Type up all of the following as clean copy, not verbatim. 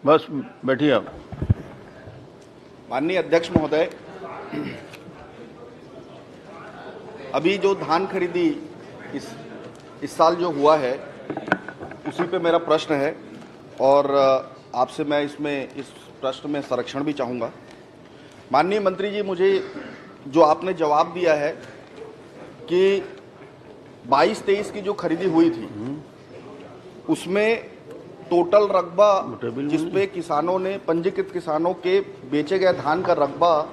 बस बैठिए आप। माननीय अध्यक्ष महोदय, अभी जो धान खरीदी इस साल जो हुआ है उसी पे मेरा प्रश्न है और आपसे मैं इस प्रश्न में संरक्षण भी चाहूँगा। माननीय मंत्री जी, मुझे जो आपने जवाब दिया है कि 22-23 की जो खरीदी हुई थी उसमें टोटल रकबा जिसपे किसानों ने, पंजीकृत किसानों के बेचे गए धान का रकबा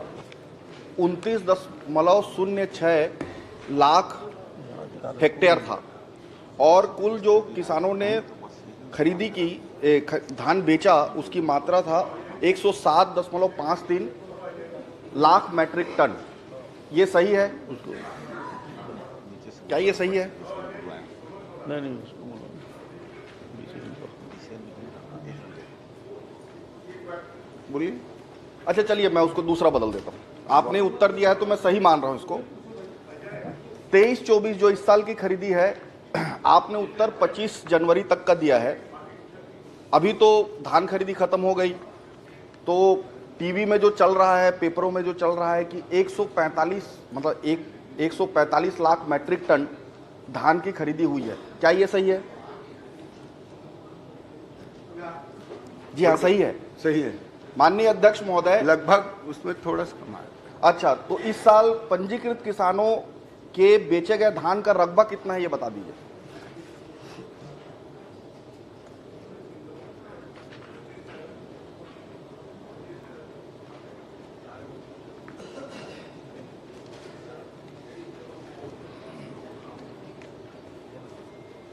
29.06 लाख हेक्टेयर था और कुल जो किसानों ने खरीदी की धान बेचा उसकी मात्रा था 107.53 लाख मैट्रिक टन। ये सही है? क्या ये सही है? नहीं, बोलिए। अच्छा चलिए, मैं उसको दूसरा बदल देता हूँ। आपने उत्तर दिया है तो मैं सही मान रहा हूँ इसको। 23-24 जो इस साल की खरीदी है, आपने उत्तर 25 जनवरी तक का दिया है। अभी तो धान खरीदी खत्म हो गई, तो टीवी में जो चल रहा है, पेपरों में जो चल रहा है कि 145 लाख मैट्रिक टन धान की खरीदी हुई है। क्या ये सही है? जी हाँ, सही है। सही है माननीय अध्यक्ष महोदय, लगभग उसमें थोड़ा सा कम है। अच्छा, तो इस साल पंजीकृत किसानों के बेचे गए धान का रकबा कितना है ये बता दीजिए।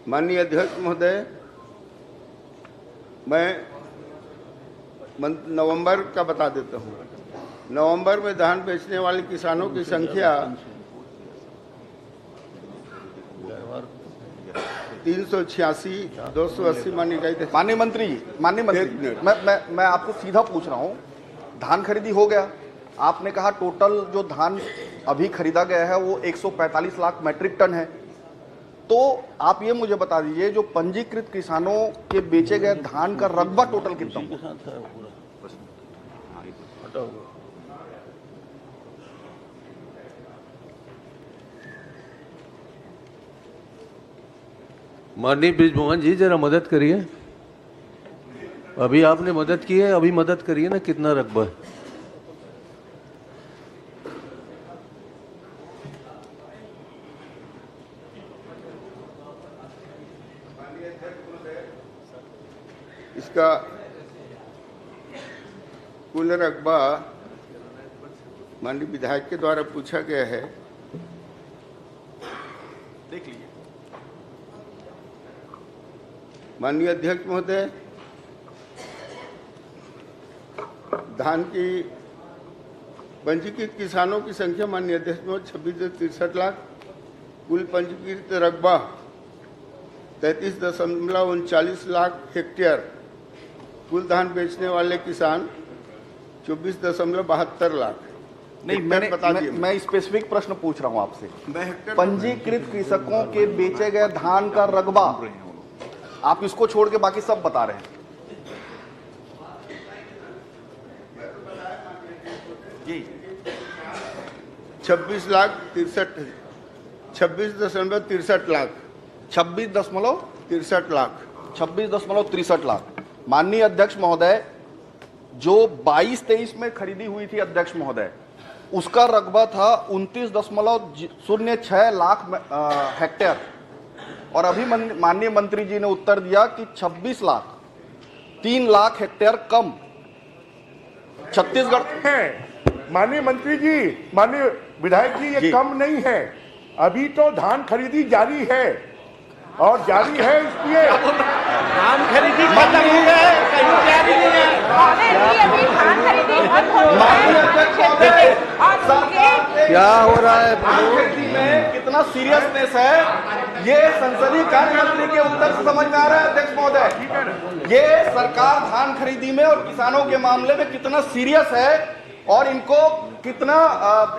माननीय अध्यक्ष महोदय, मैं नवंबर का बता देता हूँ। नवंबर में धान बेचने वाले किसानों की संख्या 386, 280 मानी गई थी। माननीय मंत्री, मैं आपको सीधा पूछ रहा हूँ, धान खरीदी हो गया, आपने कहा टोटल जो धान अभी खरीदा गया है वो 145 लाख मैट्रिक टन है, तो आप ये मुझे बता दीजिए जो पंजीकृत किसानों के बेचे गए धान का रकबा टोटल कितना होगा? माननीय बृजमोहन जी, जरा मदद करिए। अभी आपने मदद की है, अभी मदद करिए ना, कितना रकबा है? इसका कुल रकबा माननीय विधायक के द्वारा पूछा गया है। देख लीजिए। माननीय अध्यक्ष महोदय, धान की पंजीकृत किसानों की संख्या माननीय अध्यक्ष महोदय 26.63 लाख, कुल पंजीकृत रकबा 33.39 लाख हेक्टेयर, कुल धान बेचने वाले किसान 24.72 लाख। नहीं, मैं स्पेसिफिक प्रश्न पूछ रहा हूं आपसे। पंजीकृत कृषकों के बेचे गए धान का रकबा, आप इसको छोड़ के बाकी सब बता रहे हैं। जी 26.63 लाख 26.63 लाख। माननीय अध्यक्ष महोदय, जो 22-23 में खरीदी हुई थी अध्यक्ष महोदय, उसका रकबा था 29.06 लाख हेक्टेयर और अभी माननीय मंत्री जी ने उत्तर दिया कि 26 लाख, 3 लाख हेक्टेयर कम छत्तीसगढ़ है। माननीय मंत्री जी, माननीय विधायक जी, ये कम नहीं है, अभी तो धान खरीदी जारी है और जारी है, इसलिए धान खरीदी खत्म हो गए, कहीं जारी नहीं है। क्या हो रहा है? में कितना सीरियसनेस है ये संसदीय कार्य मंत्री के उत्तर से समझ में आ रहा है अध्यक्ष महोदय। ये सरकार धान खरीदी में और किसानों के मामले में कितना सीरियस है और इनको कितना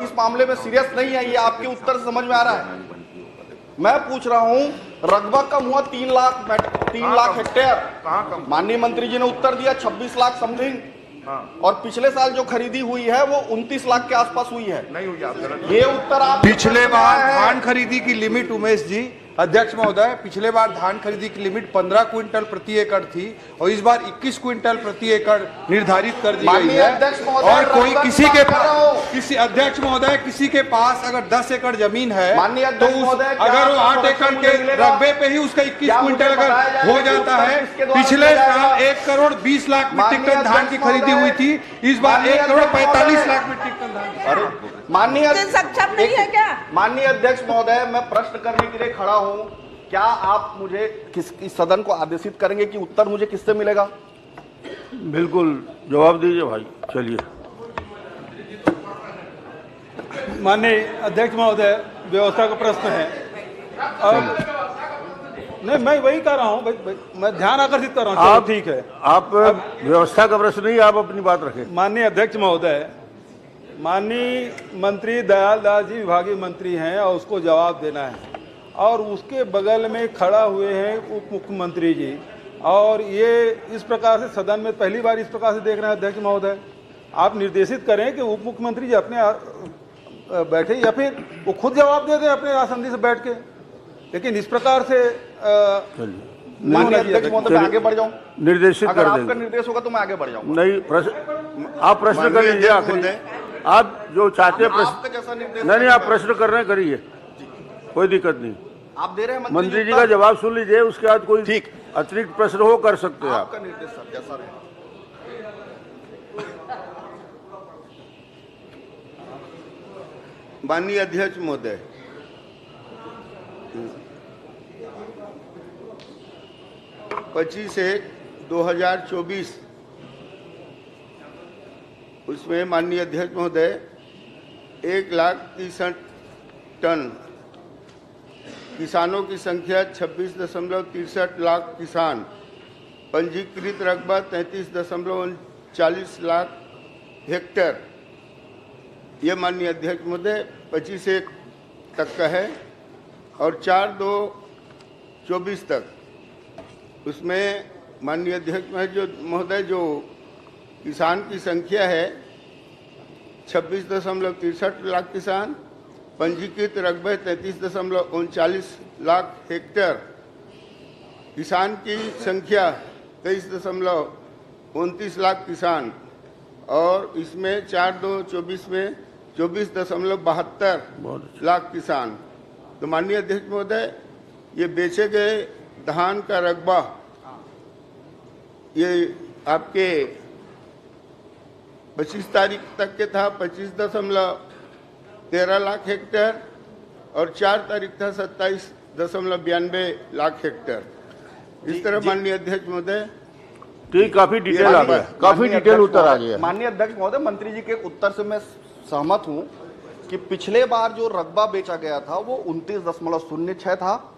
इस मामले में सीरियस नहीं है, ये आपके उत्तर से समझ में आ रहा है। मैं पूछ रहा हूं, रकबा कम हुआ 3 लाख हेक्टेयर। कहाँ कम? माननीय मंत्री जी ने उत्तर दिया 26 लाख समथिंग। हाँ। और पिछले साल जो खरीदी हुई है वो 29 लाख के आसपास हुई है। नहीं हुई, आप गलत। ये उत्तर आप पिछले बार धान खरीदी की लिमिट, उमेश जी, अध्यक्ष महोदय, पिछले बार धान खरीदी की लिमिट 15 क्विंटल प्रति एकड़ थी और इस बार 21 क्विंटल प्रति एकड़ निर्धारित कर दी गई माननीय है। अध्यक्ष महोदय, और कोई रकबा किसी की के बात कर रहा हूं। किसी अध्यक्ष महोदय किसी के पास अगर 10 एकड़ जमीन है माननीय तो अध्यक्ष महोदय, क्या अगर वो 8 संरक्षण एकड़ के मुझे मिलेगा? रकबे पे ही उसका 21 क्या क्विंटल मुझे अगर बताया जाएगा हो कि जाता उत्तर है, किसके द्वारा पिछले दिया साल जाएगा? 1 करोड़ 20 लाख मीट्रिक माननीय टन धान की अध्यक्ष खरीदी हुई थी, इस बार माननीय 1 करोड़ अध्यक्ष 45 महोदय। लाख मीट्रिक टन धान। अरे माननीय सक्षम नहीं है क्या? माननीय अध्यक्ष महोदय, मैं प्रश्न करने के लिए खड़ा हूं। क्या आप मुझे इस सदन को आदेशित करेंगे कि उत्तर मुझे किससे मिलेगा? बिल्कुल जवाब दीजिए भाई। चलिए। माननीय अध्यक्ष महोदय, व्यवस्था का प्रश्न है। अब नहीं, मैं वही कर रहा हूँ, मैं ध्यान आकर्षित कर रहा हूँ। आप ठीक है। आप व्यवस्था का प्रश्न नहीं, आप अपनी बात रखें। माननीय अध्यक्ष महोदय, माननीय मंत्री दयाल दास जी विभागीय मंत्री हैं और उसको जवाब देना है, और उसके बगल में खड़ा हुए हैं उप मुख्यमंत्री जी, और ये इस प्रकार से सदन में पहली बार इस प्रकार से देख रहे हैं। अध्यक्ष महोदय, आप निर्देशित करें कि उप मुख्यमंत्री जी अपने बैठे या फिर वो खुद जवाब दे दें अपने आसंदी से बैठ के, लेकिन इस प्रकार से माननीय अध्यक्ष महोदय, मैं आगे बढ़ जाऊं? निर्देशित अगर कर आपका देंगे। निर्देश होगा तो मैं आगे बढ़ जाऊंगा। नहीं, आप प्रश्न कर लीजिए आखिरी। आप जो चाहते हैं आपका जैसा निर्देश नहीं, आप प्रश्न कर रहे हैं, करिए, कोई दिक्कत नहीं। आप दे रहे हैं मंत्री जी का जवाब सुन लीजिए, उसके बाद कोई ठीक अतिरिक्त प्रश्न हो कर सकते हैं आप। आपका निर्देश सर जैसा रहे। माननीय अध्यक्ष महोदय, पच्चीस 1/2024 उसमें माननीय अध्यक्ष महोदय 1,63,000 टन, किसानों की संख्या 26.63 लाख किसान, पंजीकृत रकबा 33.39 लाख हेक्टेयर। यह माननीय अध्यक्ष महोदय 25/1 तक का है, और 4/2/24 तक उसमें माननीय अध्यक्ष महोदय जो किसान की संख्या है 26.63 लाख किसान, पंजीकृत रकबे 33.39 लाख हेक्टेयर, किसान की संख्या 23.29 लाख किसान, और इसमें 4/2/24 में 24.72 लाख किसान। तो माननीय अध्यक्ष महोदय, ये बेचे गए धान का रकबा ये आपके 25 तारीख तक के था 25.13 लाख हेक्टेयर, और 4 तारीख था 27.92 लाख हेक्टेयर। इस तरह माननीय अध्यक्ष महोदय, ठीक, काफी डिटेल आ गया, काफी डिटेल उत्तर आ गया। माननीय अध्यक्ष महोदय, मंत्री जी के उत्तर से मैं सहमत हूं कि पिछले बार जो रकबा बेचा गया था वो 29.06 था,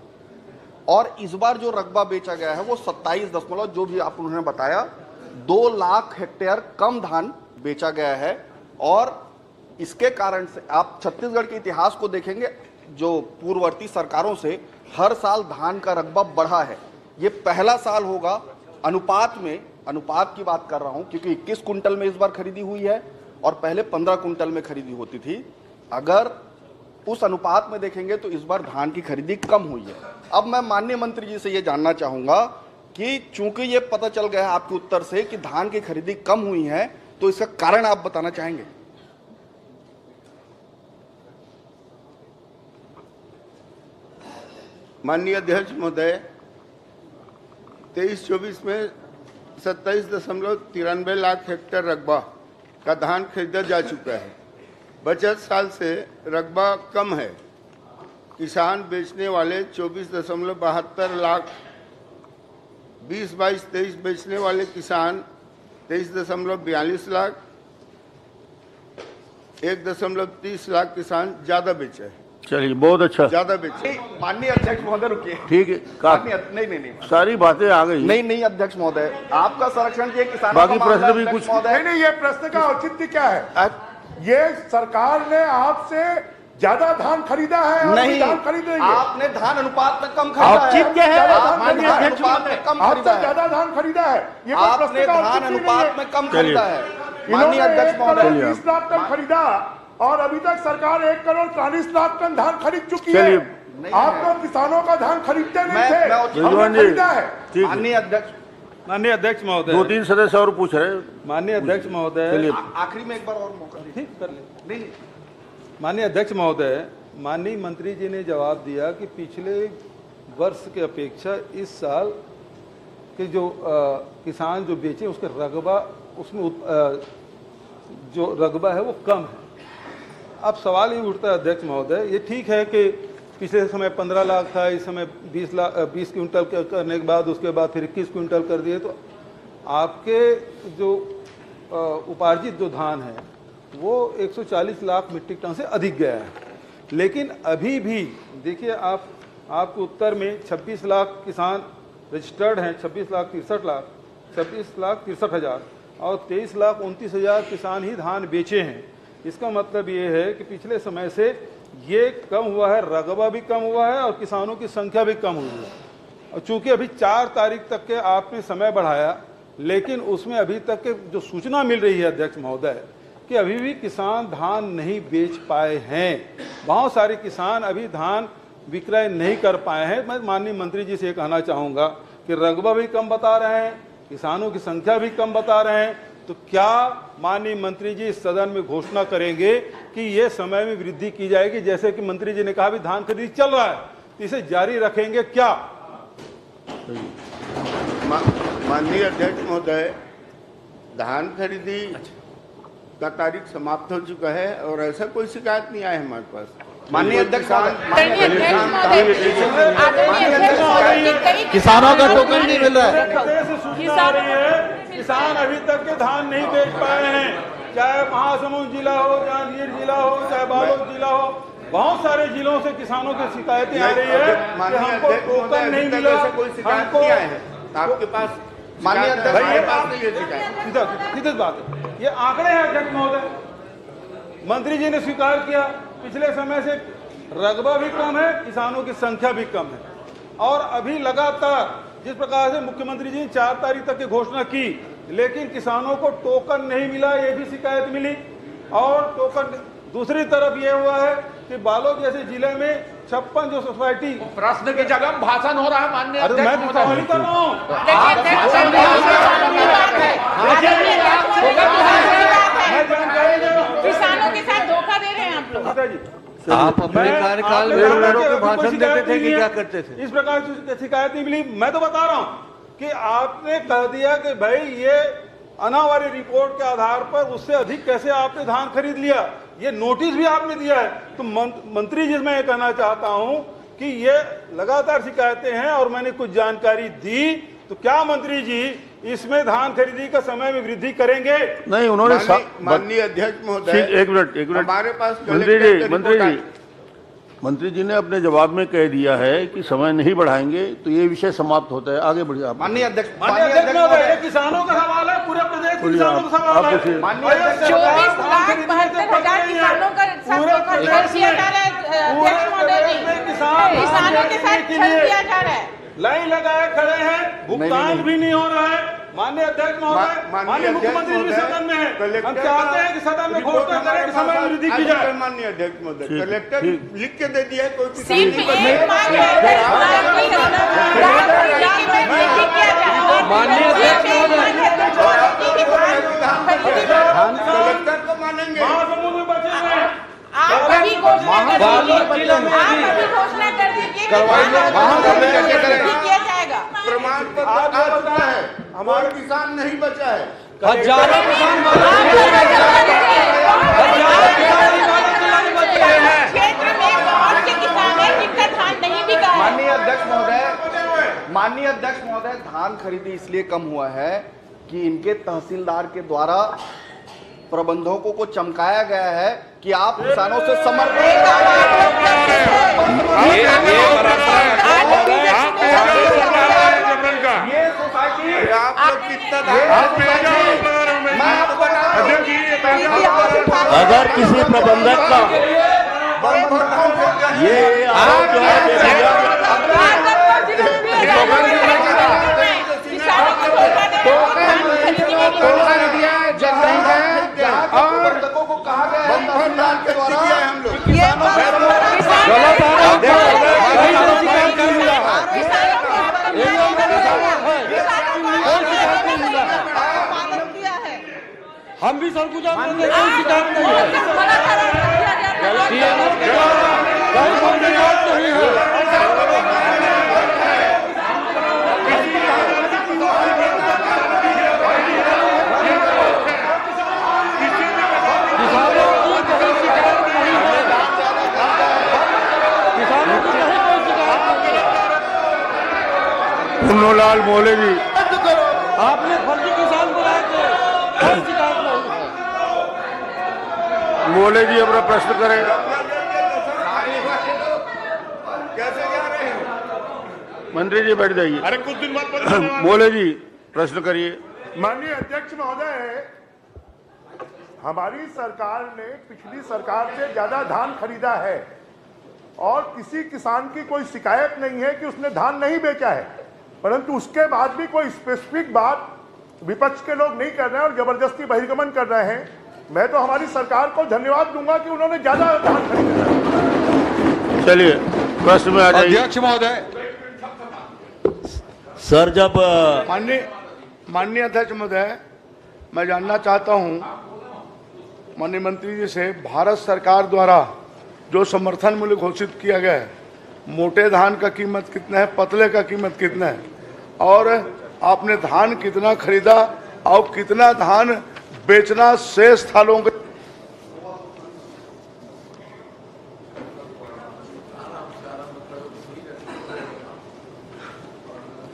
और इस बार जो रकबा बेचा गया है वो 27 जो भी आप उन्होंने बताया 2 लाख हेक्टेयर कम धान बेचा गया है। और इसके कारण से आप छत्तीसगढ़ के इतिहास को देखेंगे, जो पूर्ववर्ती सरकारों से हर साल धान का रकबा बढ़ा है। ये पहला साल होगा अनुपात की बात कर रहा हूं, क्योंकि 21 कुंटल में इस बार खरीदी हुई है और पहले 15 कुंटल में खरीदी होती थी। अगर उस अनुपात में देखेंगे तो इस बार धान की खरीदी कम हुई है। अब मैं माननीय मंत्री जी से ये जानना चाहूंगा कि चूंकि ये पता चल गया है आपके उत्तर से कि धान की खरीदी कम हुई है, तो इसका कारण आप बताना चाहेंगे? माननीय अध्यक्ष महोदय, 23-24 में 27.93 लाख हेक्टेयर रकबा का धान खरीदा जा चुका है। बचत साल से रकबा कम है। किसान बेचने वाले 24.72 लाख, 20-22-23 बेचने वाले किसान 23.42 लाख, 1.30 लाख किसान ज्यादा बेचे हैं। चलिए, बहुत अच्छा, ज्यादा बेचे। माननीय अध्यक्ष महोदय रुकिए। ठीक है, नहीं, सारी बातें आ गई। नहीं अध्यक्ष महोदय, आपका संरक्षण किए किसानों बाकी का प्रश्न मामला, भी अध्यक्ष कुछ- महोदय। नहीं, ये प्रश्न का औचित्य क्या है? ये सरकार ने आपसे ज्यादा धान खरीदा है और नहीं, धान खरीदेंगे। आपने धान अनुपात में कम खरीदा आप चीफ के हैं, आपने माननीय धान अध्यक्ष अनुपात में कम आपसे खरीदा है, ज्यादा धान खरीदा है, ये कोई आपने प्रश्न का धान औचित्य नहीं अनुपात है। में कम खरीदा है। माननीय इन्होंने अध्यक्ष 1 करोड़ महोदय, 20 लाख टन खरीदा और अभी तक सरकार 1 करोड़ 40 लाख टन धान खरीद चुकी है। चलिए। आप तो किसानों का धान खरीदते नहीं मैं- थे, मैं- हमने खरीदा है। ठीक है। माननीय अध्यक्ष, माननीय अध्यक्ष महोदय, 2-3 सदस्य और पूछ रहे हैं। माननीय अध्यक्ष महोदय, चलिए। आखिरी में एक बार और मौका दीजिए। ठीक कर ले। नहीं, माननीय अध्यक्ष महोदय, माननीय मंत्री जी ने जवाब दिया कि पिछले वर्ष की अपेक्षा इस साल के जो किसान जो बेचे उसके रकबा उसमें जो रकबा है वो कम है। अब सवाल ये उठता है अध्यक्ष महोदय, ये ठीक है कि पिछले समय 15 लाख था, इस समय 20 क्विंटल करने के बाद उसके बाद फिर 21 क्विंटल कर दिए, तो आपके जो उपार्जित जो धान है वो 140 लाख मीट्रिक टन से अधिक गया है। लेकिन अभी भी देखिए आपके उत्तर में 26 लाख किसान रजिस्टर्ड हैं, 26 लाख 63 हज़ार और 23 लाख 29 हज़ार किसान ही धान बेचे हैं। इसका मतलब ये है कि पिछले समय से ये कम हुआ है, रकबा भी कम हुआ है और किसानों की संख्या भी कम हुई है। और चूंकि अभी 4 तारीख तक के आपने समय बढ़ाया, लेकिन उसमें अभी तक के जो सूचना मिल रही है अध्यक्ष महोदय कि अभी भी किसान धान नहीं बेच पाए हैं। बहुत सारे किसान अभी धान विक्रय नहीं कर पाए हैं। मैं माननीय मंत्री जी से कहना चाहूँगा कि रकबा भी कम बता रहे हैं, किसानों की संख्या भी कम बता रहे हैं, तो क्या माननीय मंत्री जी इस सदन में घोषणा करेंगे कि ये समय में वृद्धि की जाएगी? जैसे कि मंत्री जी ने कहा भी धान खरीदी चल रहा है, तो इसे जारी रखेंगे क्या? माननीय अध्यक्ष महोदय, धान खरीदी का तारीख समाप्त हो चुका है और ऐसा कोई शिकायत नहीं आया हमारे पास। माननीय अध्यक्ष किसानों का टोकन नहीं मिल रहा है। किसान अभी तक के धान नहीं बेच पाए हैं, चाहे महासमुंद जिला हो, जांजगीर जिला हो, चाहे बालोद जिला हो, बहुत सारे जिलों से किसानों की शिकायतें आ रही है कि हमको टोकन नहीं मिला, कोई शिकायत नहीं आया है आपके पास। माननीय अध्यक्ष, हमारे पास नहीं है शिकायत। सीधी बात है, ये आंकड़े हैं अध्यक्ष महोदय। मंत्री जी ने स्वीकार किया पिछले समय से रकबा भी कम है, किसानों की संख्या भी कम है। और अभी लगातार जिस प्रकार से मुख्यमंत्री जी ने 4 तारीख तक की घोषणा की, लेकिन किसानों को टोकन नहीं मिला, ये भी शिकायत मिली। और टोकन दूसरी तरफ ये हुआ है कि बालोद जैसे जिले में 56 जो सोसाइटी, प्रश्न की जगह भाषण हो रहा है माननीय अरे मैं तो सवाल ही कर रहा हूँ। किसानों के साथ धोखा दे रहे हैं आप लोग। जी, आप अपने कार्यकाल में लोगों को भाषण देते थे कि क्या करते थे? इस प्रकार की शिकायत नहीं मिली। मैं तो बता रहा हूं कि आपने कह दिया कि भाई ये अनावारी रिपोर्ट के आधार पर उससे अधिक कैसे आपने धान खरीद लिया, ये नोटिस भी आपने दिया है। तो मंत्री जी मैं ये कहना चाहता हूं कि ये लगातार शिकायतें हैं और मैंने कुछ जानकारी दी, तो क्या मंत्री जी इसमें धान खरीदी का समय में वृद्धि करेंगे? नहीं, उन्होंने माननीय अध्यक्ष महोदय, ठीक, एक मिनट हमारे पास मंत्री जी ने अपने जवाब में कह दिया है कि समय नहीं बढ़ाएंगे, तो ये विषय समाप्त होता है। आगे बढ़िए आप। माननीय अध्यक्ष, ये किसानों का सवाल है, पूरे प्रदेश के किसानों का सवाल है। 24,72,000 किसानों का खर्च किया जा रहा है अध्यक्ष महोदय जी, किसानों के साथ छल किया जा रहा है। लाइन लगाए खड़े हैं, भुगतान भी नहीं हो रहा है। माननीय अध्यक्ष महोदय, माननीय मुख्यमंत्री भी सदन में है, हम चाहते हैं कि सदन में घोषणा करें कि समय में वृद्धि की जाए। माननीय अध्यक्ष महोदय, कलेक्टर लिख के दे दिया है, कोई सिर्फ एक मांग है, माननीय अध्यक्ष कलेक्टर को मानेंगे। महासमुंद में बचे हुए हैं। आप अभी घोषणा कर दीजिए किया जाएगा। प्रमाण पत्र आ चुका है, हमारे किसान नहीं बचा है। हजारों किसान क्षेत्र में बहुत से किसान हैं जिनका धान नहीं बिका है। माननीय अध्यक्ष महोदय, धान खरीदी इसलिए कम हुआ है कि इनके तहसीलदार के द्वारा प्रबंधकों को चमकाया गया है कि आप किसानों से समर्थन ये सोसाइटी अगर किसी प्रबंधक का ये आरोप जो है बेबुनियाद को कहा गया है तहसीलदार के द्वारा हम लोग हम भी सरगुजा में कोई शिकायत नहीं है, नहीं है। पुन्नूलाल मौलवी, आपने फर्जी किसान बुलाए थे, कोई शिकायत नहीं है। मौलवी अपना प्रश्न करें। मंत्री जी बैठ जाइए। अरे कुछ दिन बाद मौलवी प्रश्न करिए। माननीय अध्यक्ष महोदय, हमारी सरकार ने पिछली सरकार से ज्यादा धान खरीदा है और किसी किसान की कोई शिकायत नहीं है कि उसने धान नहीं बेचा है, परंतु उसके बाद भी कोई स्पेसिफिक बात विपक्ष के लोग नहीं कर रहे हैं और जबरदस्ती बहिर्गमन कर रहे हैं। मैं तो हमारी सरकार को धन्यवाद दूंगा कि उन्होंने ज्यादा धान खरीदा। चलिए प्रश्न में आ जाइए। अध्यक्ष महोदय, सर जब माननीय अध्यक्ष महोदय, मैं जानना चाहता हूं माननीय मंत्री जी से, भारत सरकार द्वारा जो समर्थन मूल्य घोषित किया गया है, मोटे धान का कीमत कितना है, पतले का कीमत कितना है, और आपने धान कितना खरीदा और कितना धान बेचना शेष थालों के।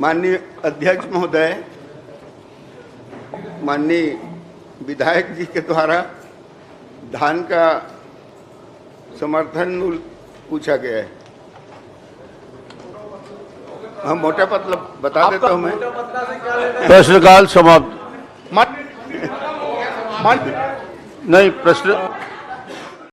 माननीय अध्यक्ष महोदय, माननीय विधायक जी के द्वारा धान का समर्थन मूल्य पूछा गया है। हम मोटा पतला बता देता हूं मैं। प्रश्नकाल समाप्त। मान नहीं प्रश्न